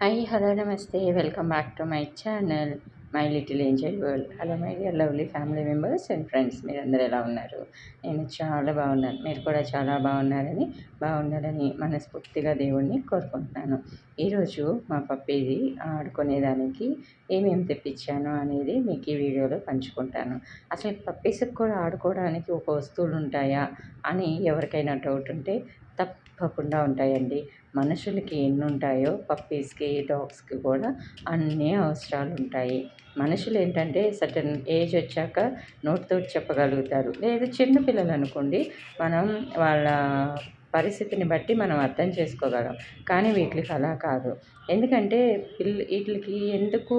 Hi, hello, namaste. Welcome back to my channel, my little Angel world. Hello my dear lovely family members and friends, మీరందరూ ఎలా ఉన్నారు? నేను చాలా బాగున్నాను. మీరు కూడా చాలా బాగున్నారని మనస్ఫూర్తిగా దేవుణ్ణి కోరుకుంటున్నాను. ఈరోజు మా పప్పీది ఆడుకునేదానికి ఏమేమి తెప్పించాను అనేది మీకు ఈ వీడియోలో పంచుకుంటాను. అసలు పప్పీస్కి కూడా ఆడుకోవడానికి ఒక వస్తువులు ఉంటాయా అని ఎవరికైనా డౌట్ ఉంటే తప్పకుండా ఉంటాయండి. మనుషులకి ఎన్ని ఉంటాయో పప్పీస్కి, డాగ్స్కి కూడా అన్నీ అవసరాలు ఉంటాయి. మనుషులు ఏంటంటే సర్టెన్ ఏజ్ వచ్చాక నోటితోటి చెప్పగలుగుతారు. లేదు చిన్న పిల్లలు అనుకోండి, మనం వాళ్ళ పరిస్థితిని బట్టి మనం అర్థం చేసుకోగలం. కానీ వీటికి అలా కాదు. ఎందుకంటే వీటికి ఎందుకు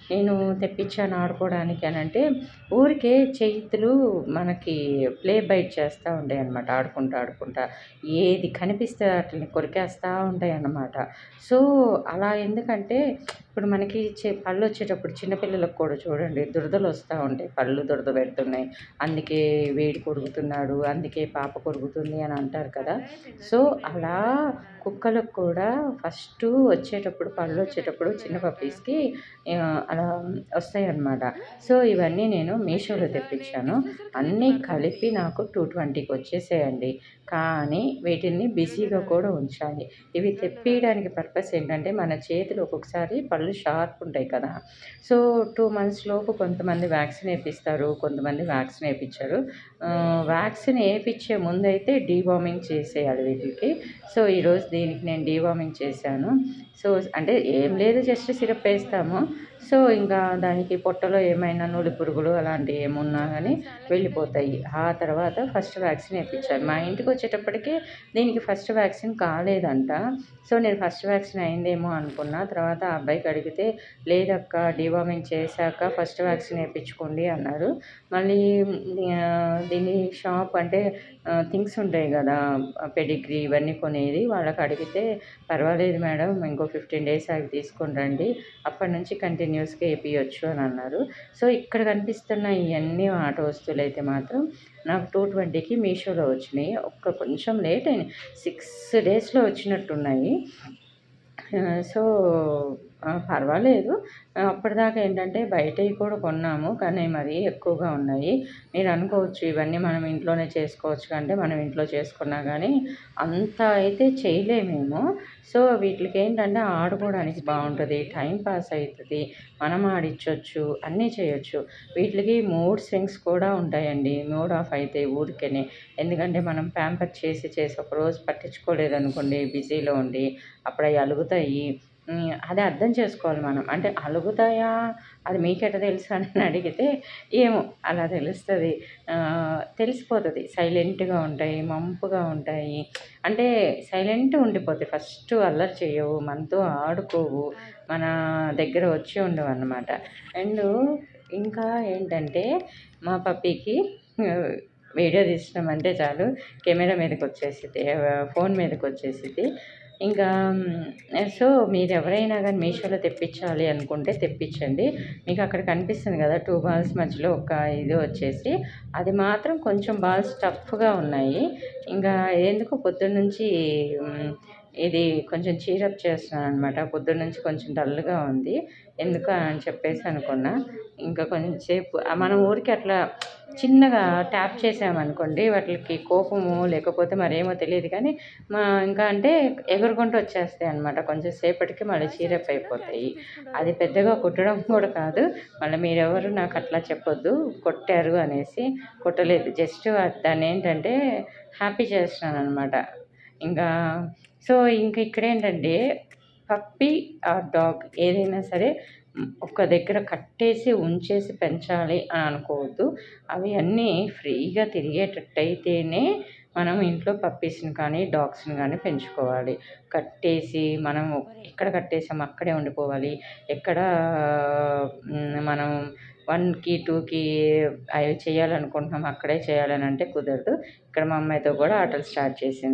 నేను తెప్పించాను ఆడుకోవడానికి అని అంటే, ఊరికే చేతులు మనకి ప్లే బైట్ చేస్తూ ఉంటాయి అన్నమాట. ఆడుకుంటా ఏది కనిపిస్తే వాటిని కొరికేస్తూ ఉంటాయి అన్నమాట. సో అలా ఎందుకంటే ఇప్పుడు మనకి పళ్ళు వచ్చేటప్పుడు చిన్నపిల్లలకు కూడా చూడండి దురదలు వస్తూ ఉంటాయి. పళ్ళు దురద పెడుతున్నాయి, అందుకే వేడి కొరుకుతున్నాడు, అందుకే పాప కొరుకుతుంది అని అంటారు కదా. సో అలా కుక్కలకు కూడా ఫస్ట్ వచ్చేటప్పుడు పళ్ళు వచ్చేటప్పుడు చిన్న పప్పీస్కి అలా వస్తాయి అన్నమాట. సో ఇవన్నీ నేను మీషోలో తెప్పించాను. అన్నీ కలిపి నాకు 220కి వచ్చేసేయండి. కానీ వీటిని బిజీగా కూడా ఉంచాలి. ఇవి తెప్పియడానికి పర్పస్ ఏంటంటే, మన చేతులు ఒక్కొక్కసారి పళ్ళు షార్ప్ ఉంటాయి కదా. సో 2 మంత్స్ లోపు కొంతమంది వ్యాక్సిన్ వేపిస్తారు, కొంతమంది వ్యాక్సిన్ వేయించరు. వ్యాక్సిన్ వేయించే ముందైతే డీవార్మింగ్ చేసేయాలి వీటికి. సో ఈరోజు దీనికి నేను డీవార్మింగ్ చేశాను. సో అంటే ఏం లేదు, జస్ట్ సిరప్ వేస్తాము. సో ఇంకా దానికి పొట్టలో ఏమైనా నులి పురుగులు అలాంటివి ఏమున్నా కానీ వెళ్ళిపోతాయి. ఆ తర్వాత ఫస్ట్ వ్యాక్సిన్ వేయించాను. మా ఇంటికి వచ్చేటప్పటికి దీనికి ఫస్ట్ వ్యాక్సిన్ కాలేదంట. సో నేను ఫస్ట్ వ్యాక్సిన్ అయిందేమో అనుకున్నా. తర్వాత ఆ అబ్బాయికి అడిగితే లేదక్క, డీవార్మింగ్ చేశాక ఫస్ట్ వ్యాక్సిన్ వేయించుకోండి అన్నారు. మళ్ళీ దీని షాప్ అంటే థింగ్స్ ఉంటాయి కదా, పెడిగ్రీ ఇవన్నీ కొనేది, వాళ్ళకి అడిగితే పర్వాలేదు మేడం, ఇంకో 15 డేస్ ఆగి తీసుకొని రండి, అప్పటి నుంచి కంటిన్యూస్గా వేయించచ్చు అని అన్నారు. సో ఇక్కడ కనిపిస్తున్న ఇవన్నీ ఆట వస్తువులు అయితే మాత్రం నాకు 220కి మీషోలో వచ్చినాయి. కొంచెం లేట్ అయినాయి, 6 డేస్లో వచ్చినట్టున్నాయి. సో పర్వాలేదు. అప్పటిదాకా ఏంటంటే బయటవి కూడా కొన్నాము, కానీ మరీ ఎక్కువగా ఉన్నాయి. మీరు అనుకోవచ్చు ఇవన్నీ మనం ఇంట్లోనే చేసుకోవచ్చు అంటే, మనం ఇంట్లో చేసుకున్నా కానీ అంత అయితే చేయలేమేమో. సో వీటికి ఏంటంటే ఆడుకోవడానికి బాగుంటుంది, టైం పాస్ అవుతుంది, మనం ఆడించవచ్చు, అన్నీ చేయొచ్చు. వీటికి మూడ్ స్వింగ్స్ కూడా ఉంటాయండి. మూడ్ ఆఫ్ అయితే ఊరికేనే. ఎందుకంటే మనం ప్యాంపర్ చేసి ఒకరోజు పట్టించుకోలేదనుకోండి, బిజీలో ఉండి అప్పుడు అవి అలుగుతాయి. అది అర్థం చేసుకోవాలి మనం. అంటే అలుగుతాయా, అది మీకెట్ట తెలుసు అని అడిగితే ఏమో అలా తెలుస్తుంది. తెలిసిపోతుంది. సైలెంట్గా ఉంటాయి, మంపుగా ఉంటాయి. అంటే సైలెంట్గా ఉండిపోతాయి. ఫస్ట్ అల్లరి చేయవు, మనతో ఆడుకోవు, మన దగ్గర వచ్చి ఉండవు అన్నమాట. అండ్ ఇంకా ఏంటంటే మా పప్పీకి వీడియో తీసినామంటే చాలు కెమెరా మీదకి వచ్చేసిద్ది, ఫోన్ మీదకి వచ్చేసిద్ది. ఇంకా సో మీరు ఎవరైనా కానీ మీషోలో తెప్పించాలి అనుకుంటే తెప్పించండి. మీకు అక్కడ కనిపిస్తుంది కదా 2 బాల్స్ మధ్యలో ఒక ఇది వచ్చేసి, అది మాత్రం కొంచెం బాల్స్ టఫ్గా ఉన్నాయి. ఇంకా ఎందుకు పొద్దున్నుంచి ఇది కొంచెం చీరప్ చేస్తున్నాను అనమాట. పొద్దున్నుంచి కొంచెం డల్గా ఉంది, ఎందుకు అని చెప్పేసి అనుకున్నా. ఇంకా కొంచెం సేపు మనం ఊరికి అట్లా చిన్నగా ట్యాప్ చేసామనుకోండి, వాటికి కోపము లేకపోతే మరేమో తెలియదు కానీ ఇంకా అంటే ఎగురుకుంటూ వచ్చేస్తాయి అనమాట. కొంచెం సేపటికి మళ్ళీ చీరప్ అయిపోతాయి. అది పెద్దగా కుట్టడం కూడా కాదు. మళ్ళీ మీరెవరు నాకు అట్లా చెప్పొద్దు కొట్టారు అనేసి. కొట్టలేదు, జస్ట్ దాన్ని ఏంటంటే హ్యాపీ చేస్తున్నాను అనమాట. ఇంకా సో ఇక్కడేంటంటే పప్పీ ఆర్ డాగ్ ఏదైనా సరే ఒక దగ్గర కట్టేసి ఉంచేసి పెంచాలి అని అనుకోవద్దు. అవి అన్నీ ఫ్రీగా తిరిగేటట్టయితేనే మనం ఇంట్లో పప్పీస్ని కానీ డాగ్స్ని కానీ పెంచుకోవాలి. కట్టేసి మనం ఎక్కడ కట్టేసాము అక్కడే ఉండిపోవాలి. ఎక్కడ మనం 1కి 2కి అవి చేయాలనుకుంటున్నాం అక్కడే చేయాలని అంటే కుదరదు. ఇక్కడ మా అమ్మాయితో కూడా ఆటలు స్టార్ట్ చేసింది.